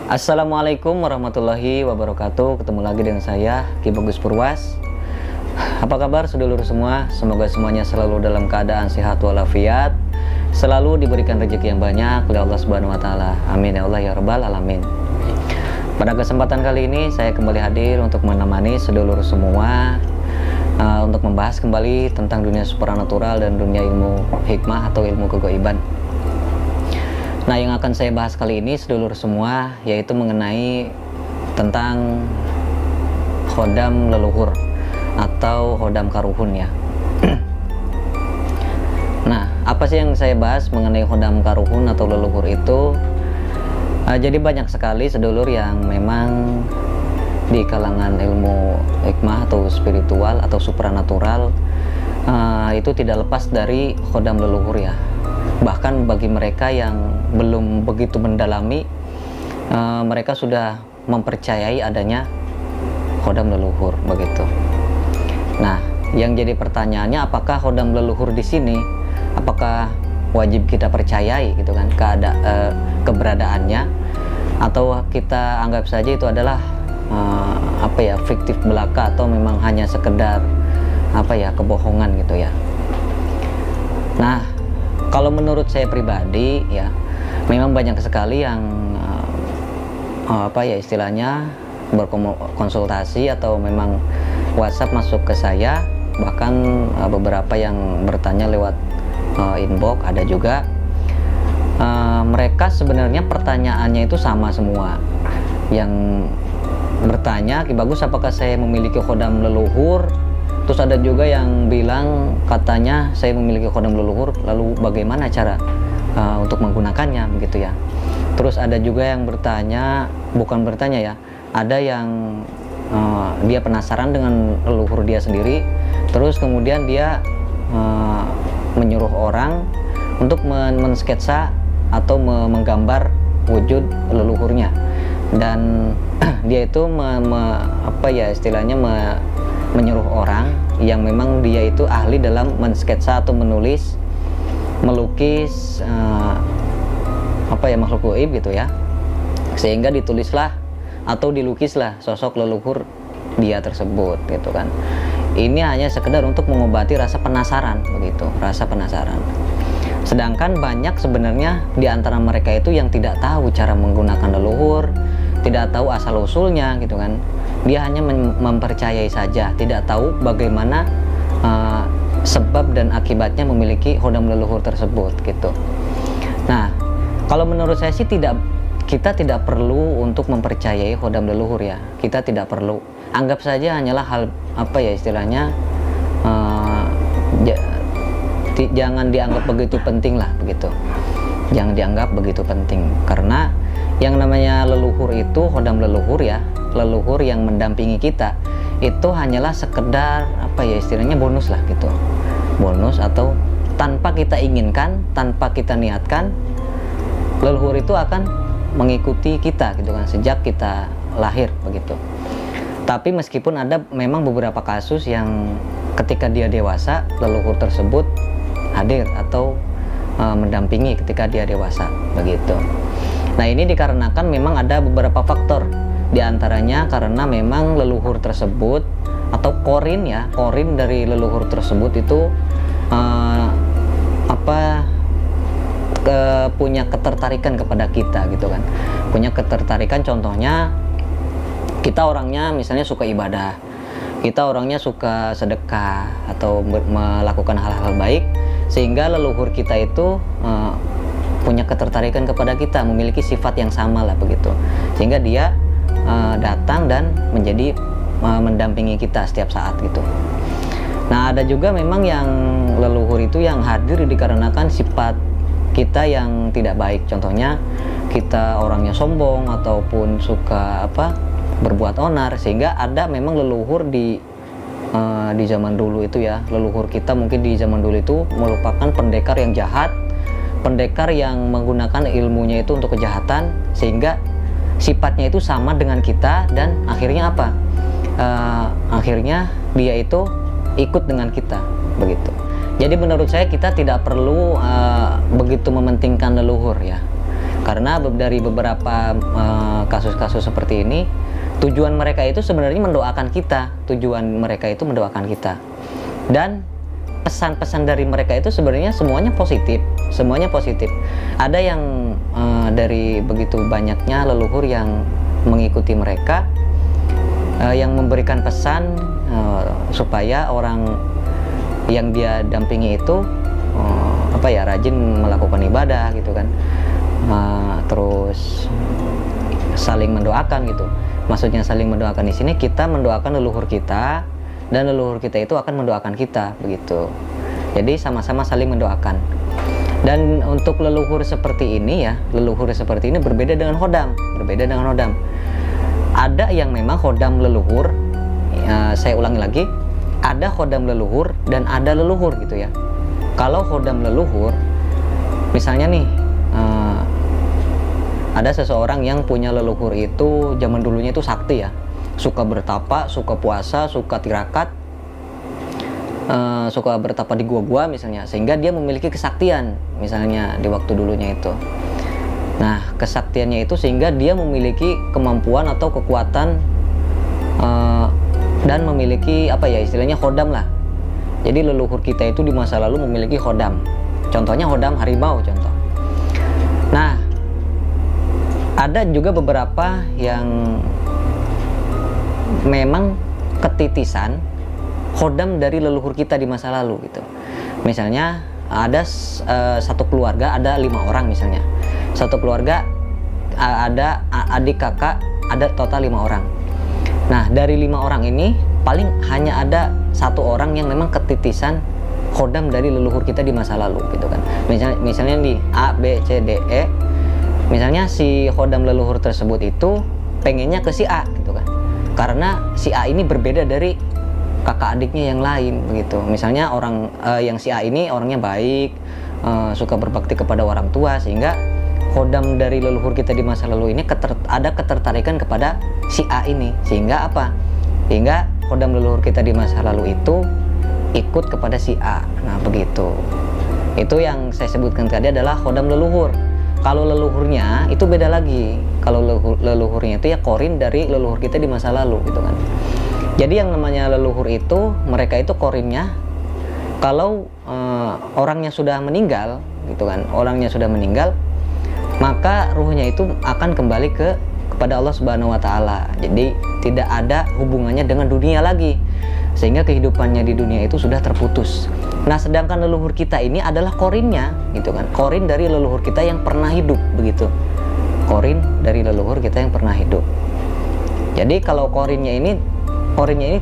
Assalamualaikum warahmatullahi wabarakatuh. Ketemu lagi dengan saya, Ki Bagus Purwas. Apa kabar sedulur semua? Semoga semuanya selalu dalam keadaan sehat walafiat, selalu diberikan rezeki yang banyak oleh Allah Subhanahu wa taala. Amin ya Allah ya rabbal alamin. Pada kesempatan kali ini saya kembali hadir untuk menemani sedulur semua untuk membahas kembali tentang dunia supranatural dan dunia ilmu hikmah atau ilmu kegoiban. Nah, yang akan saya bahas kali ini sedulur semua yaitu mengenai tentang khodam leluhur atau khodam karuhun ya. Nah, apa sih yang saya bahas mengenai khodam karuhun atau leluhur itu? Jadi banyak sekali sedulur yang memang di kalangan ilmu hikmah atau spiritual atau supranatural itu tidak lepas dari khodam leluhur ya. Bahkan bagi mereka yang belum begitu mendalami, mereka sudah mempercayai adanya khodam leluhur begitu. Nah, yang jadi pertanyaannya, apakah khodam leluhur di sini apakah wajib kita percayai gitu kan keberadaannya, atau kita anggap saja itu adalah fiktif belaka, atau memang hanya sekedar kebohongan gitu ya. Nah, kalau menurut saya pribadi ya, memang banyak sekali yang istilahnya berkonsultasi atau memang WhatsApp masuk ke saya, bahkan beberapa yang bertanya lewat inbox ada juga. Mereka sebenarnya pertanyaannya itu sama semua. Yang bertanya, Ki Bagus, apakah saya memiliki khodam leluhur? Terus ada juga yang bilang katanya saya memiliki khodam leluhur, lalu bagaimana cara untuk menggunakannya begitu ya. Terus ada juga yang bertanya, bukan bertanya ya, ada yang dia penasaran dengan leluhur dia sendiri, terus kemudian dia menyuruh orang untuk mensketsa atau menggambar wujud leluhurnya, dan dia itu menyuruh orang yang memang dia itu ahli dalam mensketsa atau melukis makhluk gaib gitu ya, sehingga ditulislah atau dilukislah sosok leluhur dia tersebut gitu kan. Ini hanya sekedar untuk mengobati rasa penasaran begitu, rasa penasaran. Sedangkan banyak sebenarnya di antara mereka itu yang tidak tahu cara menggunakan leluhur, tidak tahu asal usulnya gitu kan. Dia hanya mempercayai saja, tidak tahu bagaimana sebab dan akibatnya memiliki khodam leluhur tersebut gitu. Nah, kalau menurut saya sih kita tidak perlu untuk mempercayai khodam leluhur ya. Kita tidak perlu. Anggap saja hanyalah hal jangan dianggap begitu penting lah begitu. Jangan dianggap begitu penting, karena yang namanya leluhur itu khodam leluhur ya, leluhur yang mendampingi kita itu hanyalah sekedar bonus lah gitu, bonus, atau tanpa kita inginkan, tanpa kita niatkan, leluhur itu akan mengikuti kita gitu kan sejak kita lahir begitu. Tapi meskipun ada memang beberapa kasus yang ketika dia dewasa leluhur tersebut hadir atau mendampingi ketika dia dewasa begitu. Nah, ini dikarenakan memang ada beberapa faktor. Di antaranya karena memang leluhur tersebut atau korin dari leluhur tersebut itu punya ketertarikan kepada kita gitu kan. Punya ketertarikan, contohnya kita orangnya misalnya suka ibadah, kita orangnya suka sedekah atau melakukan hal-hal baik, sehingga leluhur kita itu punya ketertarikan kepada kita, memiliki sifat yang sama lah begitu, sehingga dia datang dan menjadi mendampingi kita setiap saat gitu. Nah, ada juga memang yang leluhur itu yang hadir dikarenakan sifat kita yang tidak baik, contohnya kita orangnya sombong ataupun suka berbuat onar, sehingga ada memang leluhur di zaman dulu itu ya, leluhur kita mungkin di zaman dulu itu merupakan pendekar yang jahat, pendekar yang menggunakan ilmunya itu untuk kejahatan, sehingga sifatnya itu sama dengan kita, dan akhirnya akhirnya dia itu ikut dengan kita begitu. Jadi menurut saya kita tidak perlu begitu mementingkan leluhur ya. Karena dari beberapa kasus-kasus seperti ini, tujuan mereka itu sebenarnya mendoakan kita, dan pesan-pesan dari mereka itu sebenarnya semuanya positif. Ada yang dari begitu banyaknya leluhur yang mengikuti mereka, yang memberikan pesan supaya orang yang dia dampingi itu rajin melakukan ibadah gitu kan, terus saling mendoakan gitu. Maksudnya saling mendoakan di sini, kita mendoakan leluhur kita dan leluhur kita itu akan mendoakan kita, begitu. Jadi sama-sama saling mendoakan. Dan untuk leluhur seperti ini berbeda dengan hodam. Ada yang memang hodam leluhur, saya ulangi lagi, ada hodam leluhur dan ada leluhur gitu ya. Kalau hodam leluhur, misalnya nih, ada seseorang yang punya leluhur itu zaman dulunya itu sakti ya, suka bertapa, suka puasa, suka tirakat, suka bertapa di gua-gua misalnya, sehingga dia memiliki kesaktian misalnya di waktu dulunya itu. Nah, kesaktiannya itu sehingga dia memiliki kemampuan atau kekuatan dan memiliki istilahnya hodam lah. Jadi leluhur kita itu di masa lalu memiliki hodam. Contohnya hodam harimau contoh. Nah, ada juga beberapa yang memang ketitisan hodam dari leluhur kita di masa lalu gitu. Misalnya ada satu keluarga ada 5 orang misalnya. Satu keluarga ada adik kakak ada total 5 orang. Nah, dari 5 orang ini paling hanya ada 1 orang yang memang ketitisan hodam dari leluhur kita di masa lalu gitu kan. Misalnya di A, B, C, D, E. Misalnya si hodam leluhur tersebut itu pengennya ke si A gitu kan. Karena si A ini berbeda dari kakak adiknya yang lain begitu. Misalnya yang si A ini orangnya baik, suka berbakti kepada orang tua, sehingga hodam dari leluhur kita di masa lalu ini ada ketertarikan kepada si A ini, sehingga hingga hodam leluhur kita di masa lalu itu ikut kepada si A. Nah begitu. Itu yang saya sebutkan tadi adalah hodam leluhur. Kalau leluhurnya itu beda lagi. Kalau leluhurnya itu ya korin dari leluhur kita di masa lalu gitu kan. Jadi yang namanya leluhur itu, mereka itu korinnya kalau orangnya sudah meninggal gitu kan, maka ruhnya itu akan kembali kepada Allah Subhanahu wa taala. Jadi tidak ada hubungannya dengan dunia lagi, sehingga kehidupannya di dunia itu sudah terputus. Nah, sedangkan leluhur kita ini adalah korinnya gitu kan. Korin dari leluhur kita yang pernah hidup begitu. Korin dari leluhur kita yang pernah hidup. Jadi kalau korinnya ini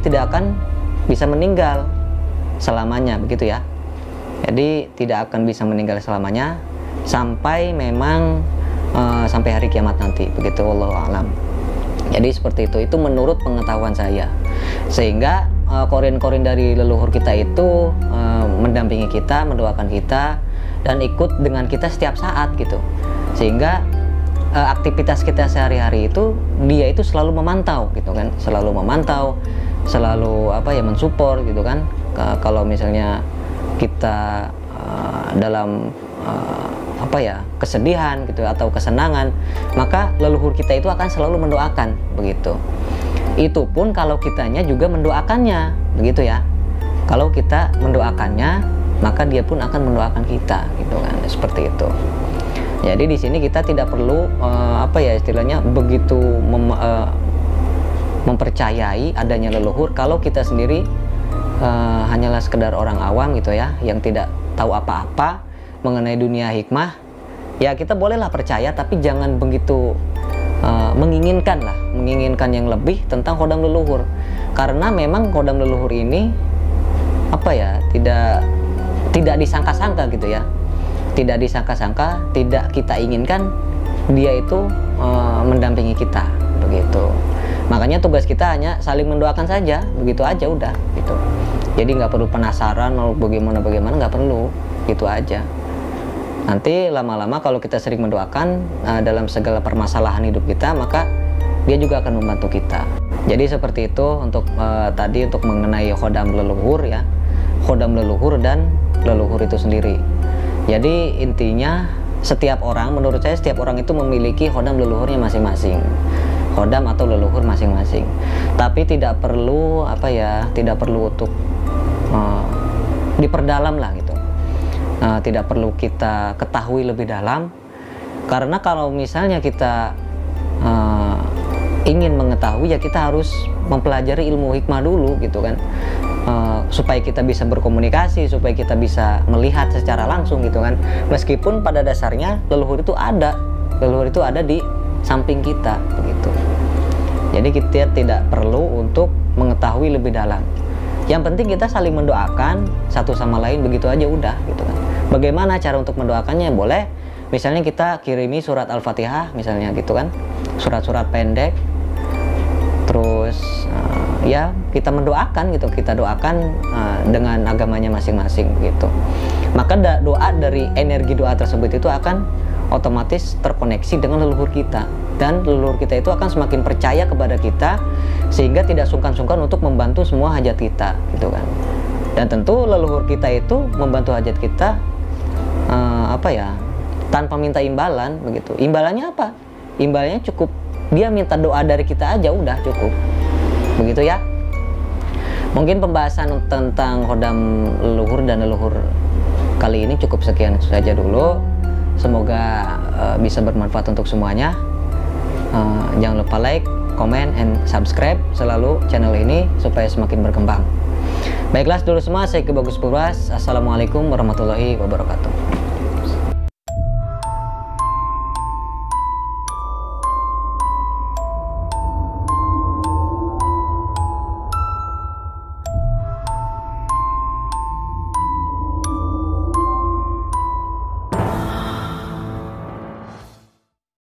tidak akan bisa meninggal selamanya begitu ya. Jadi tidak akan bisa meninggal selamanya sampai memang sampai hari kiamat nanti begitu, wallahu a'lam. Jadi seperti itu menurut pengetahuan saya. Sehingga korin-korin dari leluhur kita itu mendampingi kita, mendoakan kita, dan ikut dengan kita setiap saat gitu. Sehingga aktivitas kita sehari-hari itu dia itu selalu memantau gitu kan, selalu mensupport gitu kan. Kalau misalnya kita dalam kesedihan gitu atau kesenangan, maka leluhur kita itu akan selalu mendoakan begitu. Itu pun kalau kitanya juga mendoakannya begitu ya. Kalau kita mendoakannya, maka dia pun akan mendoakan kita gitu kan, seperti itu. Jadi di sini kita tidak perlu istilahnya begitu mempercayai adanya leluhur kalau kita sendiri hanyalah sekedar orang awam gitu ya, yang tidak tahu apa-apa mengenai dunia hikmah. Ya kita bolehlah percaya, tapi jangan begitu menginginkan yang lebih tentang hodam leluhur. Karena memang hodam leluhur ini tidak disangka-sangka gitu ya. Tidak disangka-sangka, tidak kita inginkan dia itu mendampingi kita begitu. Makanya tugas kita hanya saling mendoakan saja, begitu aja udah gitu. Jadi nggak perlu penasaran mau bagaimana, nggak perlu, gitu aja. Nanti lama-lama kalau kita sering mendoakan dalam segala permasalahan hidup kita, maka dia juga akan membantu kita. Jadi seperti itu untuk tadi untuk mengenai hodam leluhur ya, hodam leluhur dan leluhur itu sendiri. Jadi intinya setiap orang, menurut saya setiap orang itu memiliki hodam leluhurnya masing-masing, hodam atau leluhur masing-masing. Tapi tidak perlu tidak perlu untuk diperdalam lah gitu. Tidak perlu kita ketahui lebih dalam, karena kalau misalnya kita ingin mengetahui, ya kita harus mempelajari ilmu hikmah dulu gitu kan, supaya kita bisa berkomunikasi, supaya kita bisa melihat secara langsung gitu kan. Meskipun pada dasarnya leluhur itu ada di samping kita begitu. Jadi kita tidak perlu untuk mengetahui lebih dalam. Yang penting kita saling mendoakan satu sama lain, begitu aja udah gitu kan. Bagaimana cara untuk mendoakannya? Boleh misalnya kita kirimi surat Al-Fatihah misalnya gitu kan, surat-surat pendek, terus ya kita mendoakan gitu, kita doakan dengan agamanya masing-masing gitu. Maka doa dari energi doa tersebut itu akan otomatis terkoneksi dengan leluhur kita, dan leluhur kita itu akan semakin percaya kepada kita, sehingga tidak sungkan-sungkan untuk membantu semua hajat kita gitu kan. Dan tentu leluhur kita itu membantu hajat kita tanpa minta imbalan begitu. Imbalannya apa? Imbalannya cukup dia minta doa dari kita aja, udah cukup begitu ya. Mungkin pembahasan tentang hodam leluhur dan leluhur kali ini cukup sekian saja dulu. Semoga bisa bermanfaat untuk semuanya. Jangan lupa like, comment, and subscribe selalu channel ini supaya semakin berkembang. Baiklah dulu semua, saya Ki Bagus Purwas. Assalamualaikum warahmatullahi wabarakatuh.